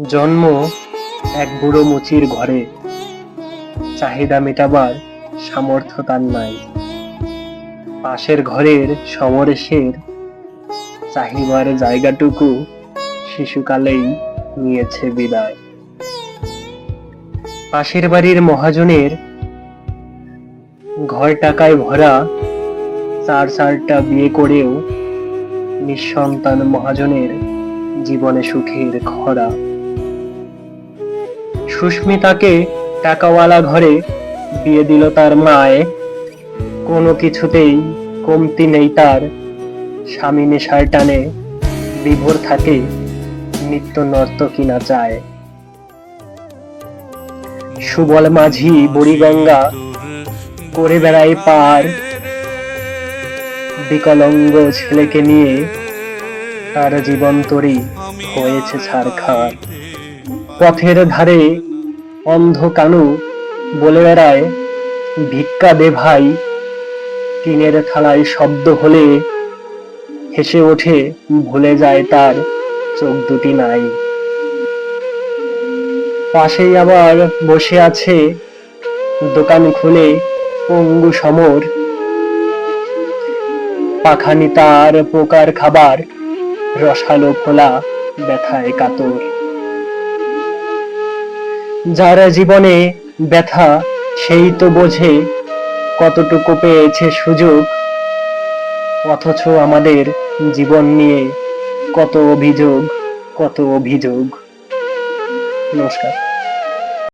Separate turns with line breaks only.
জন্ম এক বুড়ো মুচির ঘরে, চাহিদা মেটাবার সামর্থ্য তার নাই। পাশের ঘরের সমরেশের চাহিবার জায়গাটুকু শিশুকালেই নিয়েছে বিদায়। পাশের বাড়ির মহাজনের ঘর টাকায় ভরা, চারটা বিয়ে করেও নিঃসন্তান মহাজনের জীবনে সুখের খরা। সুস্মিতাকে টাকাওয়ালা ঘরে বিয়ে দিল তার মায়ে, কোনো কিছুতেই কমতি নেই তার। স্বামী নেশার টানে বিভোর থাকে, নিত্য নর্তকী না চায়। সুবল মাঝি বুড়িগঙ্গা করে বেড়ায় পার, বিকলাঙ্গ ছেলেকে নিয়ে তার জীবন তরী হয়েছে ছারখার। পথের ধারে অন্ধ কানু বলে বেড়ায়, ভিক্ষা দে ভাই। টিনের থালায় শব্দ হলে হেসে ওঠে, ভুলে যায় তার চোখ দুটি নাই। পাশেই আবার বসে আছে দোকান খুলে পঙ্গু সমর, পাখানি তার পোকার খাবার, রসালো খোলা ব্যথায় কাতর। যারা জীবনে ব্যথা সেই তো বোঝে কতটুকু পেয়েছে সুযোগ, অথচ আমাদের জীবন নিয়ে কত অভিযোগ, কত অভিযোগ। নমস্কার।